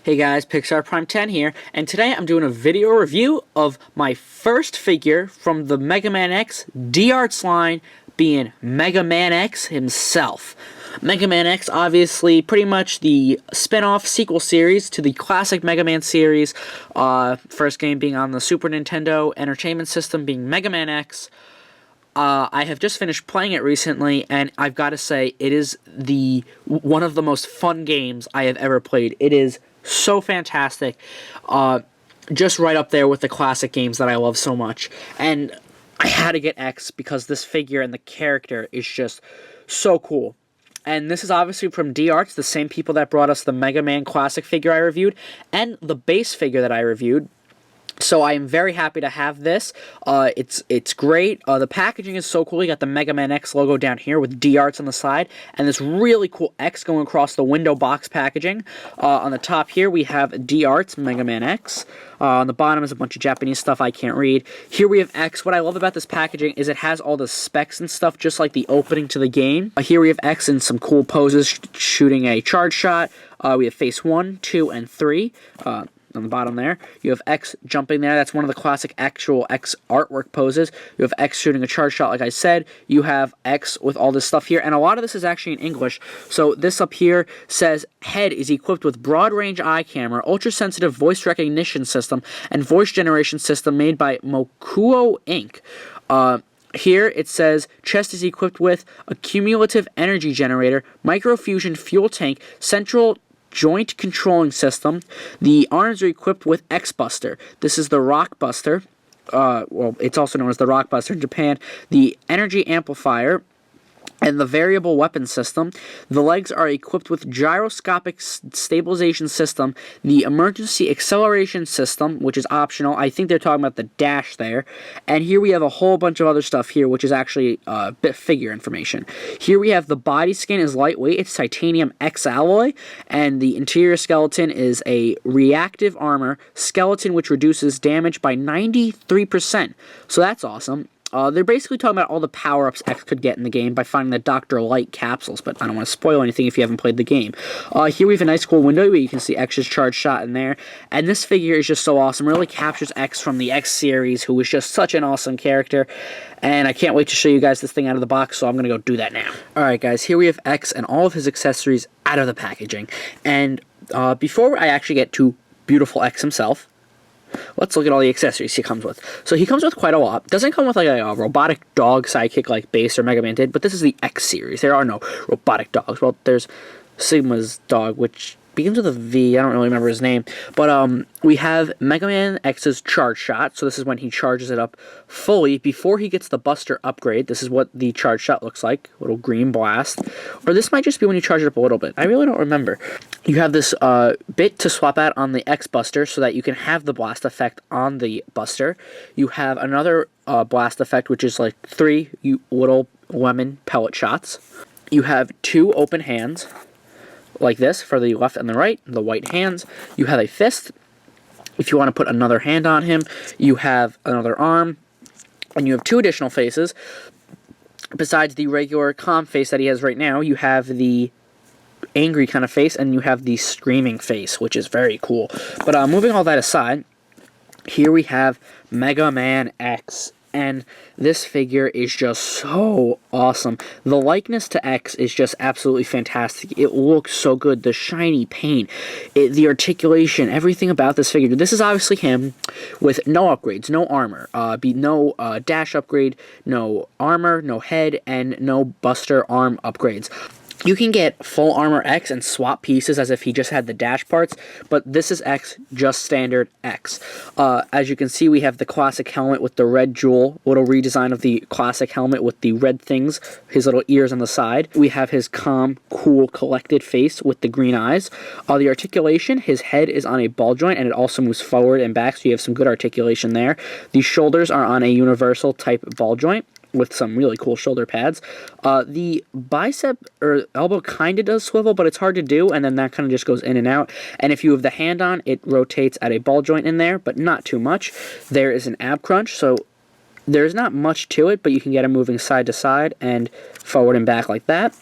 Hey guys, Pixar Prime 10 here, and today I'm doing a video review of my first figure from the Mega Man X D-Arts line, being Mega Man X himself. Mega Man X, obviously, pretty much the spin-off sequel series to the classic Mega Man series. First game being on the Super Nintendo Entertainment System, being Mega Man X. I have just finished playing it recently, and I've got to say, it is one of the most fun games I have ever played. It is so fantastic, just right up there with the classic games that I love so much. And I had to get X because this figure and the character is just so cool. And this is obviously from D-Arts, the same people that brought us the Mega Man classic figure I reviewed, and the base figure that I reviewed. So I am very happy to have this. It's great. The packaging is so cool. You got the Mega Man X logo down here with D-Arts on the side, and this really cool X going across the window box packaging. On the top here we have D-Arts Mega Man X. On the bottom is a bunch of Japanese stuff I can't read. Here we have X. What I love about this packaging is it has all the specs and stuff, just like the opening to the game. Here we have X in some cool poses, shooting a charge shot. We have face 1, 2, and 3. On the bottom there, you have X jumping there. That's one of the classic actual X artwork poses. You have X shooting a charge shot, like I said. You have X with all this stuff here, and a lot of this is actually in English. So this up here says, head is equipped with broad-range eye camera, ultra-sensitive voice recognition system, and voice generation system made by Mokuo Inc. Here it says, chest is equipped with a cumulative energy generator, microfusion fuel tank, central joint controlling system. The arms are equipped with X-Buster. This is the Rock Buster. Well, it's also known as the Rock Buster in Japan. The energy amplifier and the variable weapon system. The legs are equipped with gyroscopic stabilization system, the emergency acceleration system, which is optional. I think they're talking about the dash there. And here we have a whole bunch of other stuff here, which is actually bit figure information. Here we have the body skin is lightweight. It's titanium X alloy, and the interior skeleton is a reactive armor skeleton, which reduces damage by 93%. So that's awesome. They're basically talking about all the power-ups X could get in the game by finding the Dr. Light capsules, but I don't want to spoil anything if you haven't played the game. Here we have a nice cool window where you can see X's charge shot in there, and this figure is just so awesome. It really captures X from the X series, who was just such an awesome character, and I can't wait to show you guys this thing out of the box, so I'm going to go do that now. Alright guys, here we have X and all of his accessories out of the packaging, and before I actually get to beautiful X himself, let's look at all the accessories he comes with. So he comes with quite a lot. Doesn't come with like a robotic dog sidekick like Base or Mega Man did, but this is the X series. There are no robotic dogs. Well, there's Sigma's dog, which begins with a V. I don't really remember his name. But we have Mega Man X's charge shot. So this is when he charges it up fully before he gets the Buster upgrade. This is what the charge shot looks like. A little green blast. Or this might just be when you charge it up a little bit. I really don't remember. You have this bit to swap out on the X Buster so that you can have the blast effect on the Buster. You have another blast effect, which is like 3 little lemon pellet shots. You have 2 open hands, like this, for the left and the right, the white hands. You have a fist. If you want to put another hand on him, you have another arm, and you have 2 additional faces. Besides the regular calm face that he has right now, you have the angry kind of face, and you have the screaming face, which is very cool. But moving all that aside, here we have Mega Man X, and this figure is just so awesome. The likeness to X is just absolutely fantastic. It looks so good. The shiny paint, the articulation, everything about this figure. This is obviously him with no upgrades, no armor, no dash upgrade, no armor, no head, and no Buster arm upgrades. You can get full armor X and swap pieces as if he just had the dash parts, but this is X, just standard X. As you can see, we have the classic helmet with the red jewel, little redesign of the classic helmet with the red things, his little ears on the side. We have his calm, cool, collected face with the green eyes. The articulation, his head is on a ball joint, and it also moves forward and back, so you have some good articulation there. The shoulders are on a universal type ball joint with some really cool shoulder pads. The bicep or elbow kind of does swivel, but it's hard to do, and then that kind of just goes in and out. And if you have the hand on, it rotates at a ball joint in there, but not too much. There is an ab crunch, so there's not much to it, but you can get him moving side to side and forward and back like that.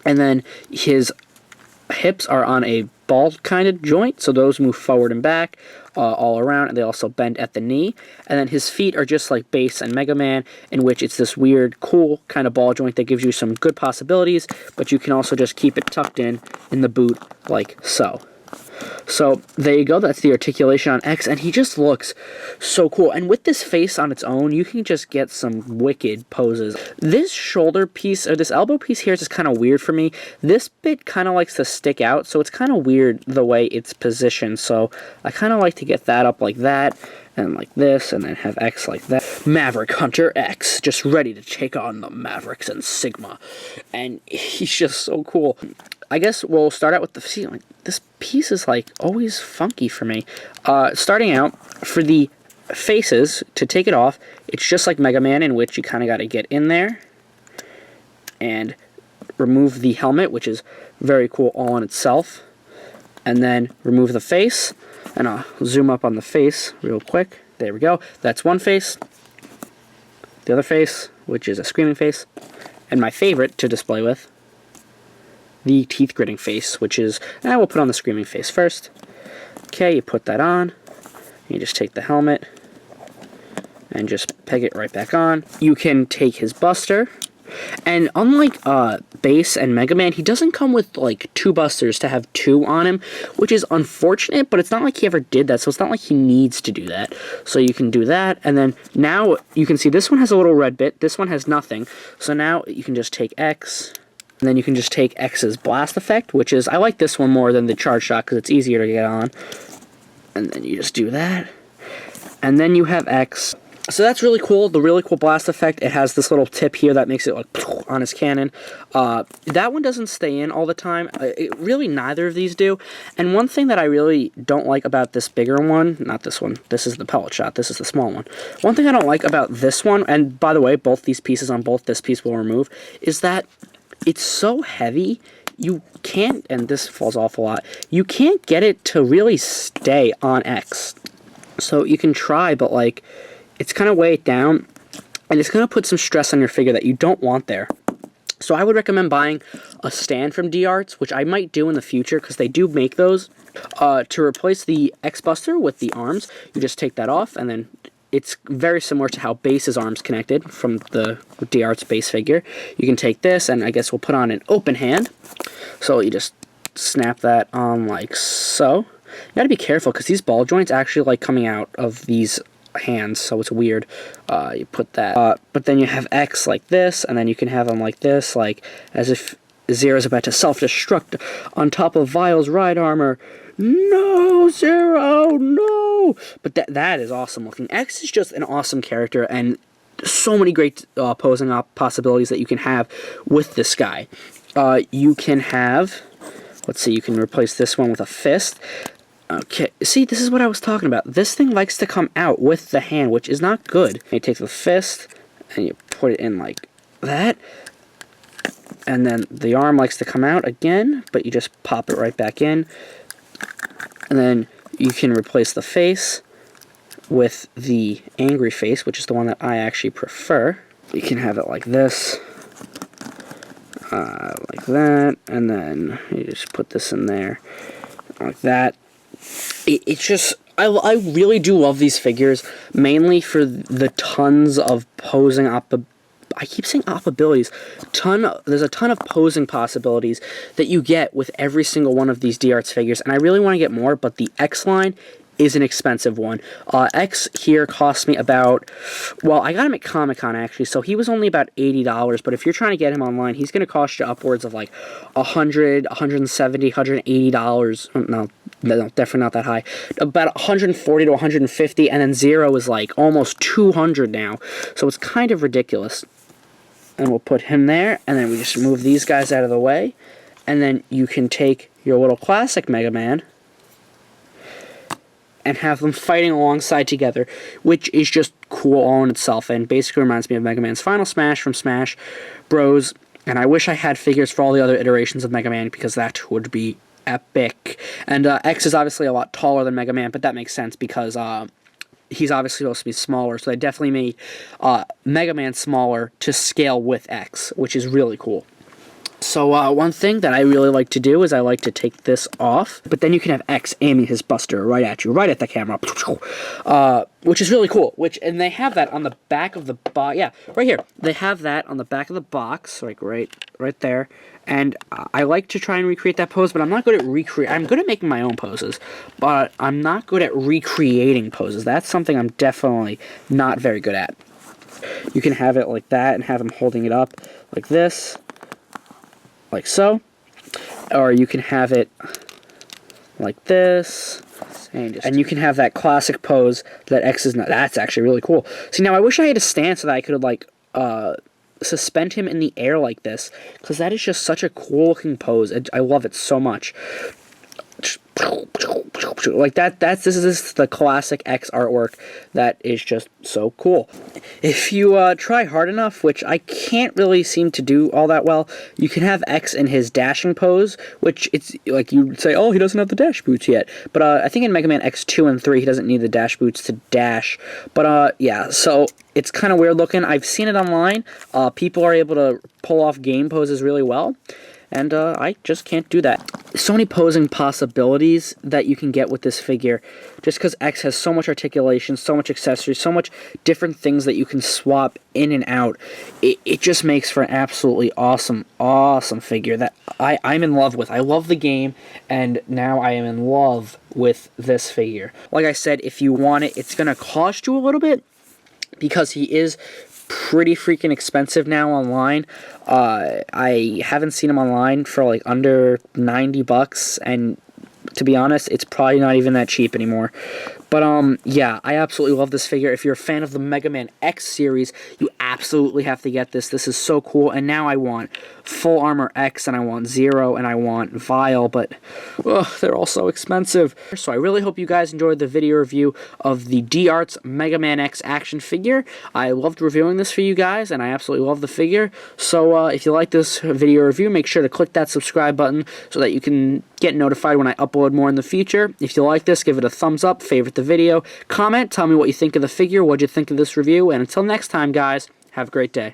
And then his hips are on a ball kind of joint, so those move forward and back all around, and they also bend at the knee. And then his feet are just like Base and Mega Man, in which it's this weird, cool kind of ball joint that gives you some good possibilities, but you can also just keep it tucked in the boot like so. So there you go, that's the articulation on X, and he just looks so cool. And with this face on its own, you can just get some wicked poses. This shoulder piece, or this elbow piece here is just kind of weird for me. This bit kind of likes to stick out, so it's kind of weird the way it's positioned. So I kind of like to get that up like that, and like this, and then have X like that. Maverick Hunter X, just ready to take on the Mavericks and Sigma. And he's just so cool. I guess we'll start out with the ceiling. This piece is like always funky for me. Starting out, for the faces, to take it off, it's just like Mega Man, in which you kind of got to get in there and remove the helmet, which is very cool all in itself. And then remove the face, and I'll zoom up on the face real quick. There we go. That's one face. The other face, which is a screaming face. And my favorite to display with, the teeth gritting face, which is, I will put on the screaming face first. Okay, you put that on. You just take the helmet and just peg it right back on. You can take his Buster, and unlike Base and Mega Man, he doesn't come with like two Busters to have two on him, which is unfortunate, but it's not like he ever did that, so it's not like he needs to do that. So you can do that, and then now you can see this one has a little red bit, this one has nothing. So now you can just take X, and then you can just take X's blast effect, which is, I like this one more than the charge shot because it's easier to get on. And then you just do that. And then you have X. So that's really cool, the really cool blast effect. It has this little tip here that makes it like on his cannon. That one doesn't stay in all the time. Really, neither of these do. And one thing that I really don't like about this bigger one, not this one, this is the pellet shot, this is the small one. One thing I don't like about this one, and by the way, both these pieces on both this piece will remove, is that it's so heavy, you can't, and this falls off a lot, you can't get it to really stay on X. So you can try, but like, it's kind of weigh it down, and it's going to put some stress on your figure that you don't want there. So I would recommend buying a stand from D-Arts, which I might do in the future, because they do make those. To replace the X-Buster with the arms, you just take that off, and then it's very similar to how Base's arms connected from the D-Arts Base figure. You can take this, and I guess we'll put on an open hand. So you just snap that on like so. You gotta be careful, because these ball joints actually like coming out of these hands, so it's weird. You put that, but then you have X like this, and then you can have them like this, like as if Zero's about to self-destruct on top of Vile's ride armor. No, Zero, no! But that is awesome looking. X is just an awesome character, and so many great posing possibilities that you can have with this guy. You can have, let's see, you can replace this one with a fist. Okay, see, this is what I was talking about. This thing likes to come out with the hand, which is not good. You take the fist, and you put it in like that. And then the arm likes to come out again, but you just pop it right back in. And then you can replace the face with the angry face, which is the one that I actually prefer. You can have it like this, like that, and then you just put this in there, like that. It's just, I really do love these figures, mainly for the tons of posing I keep saying abilities. There's a ton of posing possibilities that you get with every single one of these D-Arts figures, and I really want to get more, but the X line is an expensive one. X here cost me about, well, I got him at Comic-Con actually, so he was only about $80, but if you're trying to get him online, he's going to cost you upwards of like $100, $170, $180. No, definitely not that high. About $140 to $150, and then Zero is like almost $200 now, so it's kind of ridiculous. And we'll put him there, and then we just move these guys out of the way, and then you can take your little classic Mega Man and have them fighting alongside together, which is just cool all in itself, and basically reminds me of Mega Man's Final Smash from Smash Bros. And I wish I had figures for all the other iterations of Mega Man, because that would be epic. And X is obviously a lot taller than Mega Man, but that makes sense because he's obviously supposed to be smaller, so they definitely made Mega Man smaller to scale with X, which is really cool. So one thing that I really like to do is I like to take this off, but then you can have X aiming his buster right at you, right at the camera, which is really cool. And they have that on the back of the box. Yeah, right here. They have that on the back of the box, like right there. And I like to try and recreate that pose, but I'm not good at I'm good at making my own poses, but I'm not good at recreating poses. That's something I'm definitely not very good at. You can have it like that and have him holding it up like this. Like so, or you can have it like this, and you can have that classic pose that X is not. That's actually really cool. See, now I wish I had a stand so that I could like suspend him in the air like this, because that is just such a cool looking pose. I love it so much. Like that. This is the classic X artwork that is just so cool. If you try hard enough, which I can't really seem to do all that well, you can have X in his dashing pose, which it's like you'd say, oh, he doesn't have the dash boots yet. But I think in Mega Man X 2 and 3, he doesn't need the dash boots to dash. But yeah, so it's kind of weird looking. I've seen it online. People are able to pull off game poses really well. And I just can't do that. So many posing possibilities that you can get with this figure, just because X has so much articulation, so much accessories, so much different things that you can swap in and out. It just makes for an absolutely awesome figure that I'm in love with. I love the game, and now I am in love with this figure. Like I said, if you want it, it's going to cost you a little bit, because he is pretty freaking expensive now online. I haven't seen him online for like under 90 bucks, and to be honest, it's probably not even that cheap anymore. But yeah, I absolutely love this figure. If you're a fan of the Mega Man X series, you absolutely have to get this. This is so cool. And now I want Full Armor X, and I want Zero, and I want Vile, but they're all so expensive. So I really hope you guys enjoyed the video review of the D-Arts Mega Man X action figure. I loved reviewing this for you guys, and I absolutely love the figure. So if you like this video review, make sure to click that subscribe button so that you can get notified when I upload more in the future. If you like this, give it a thumbs up, favorite the video, comment, tell me what you think of the figure, what'd you think of this review, and until next time, guys, have a great day.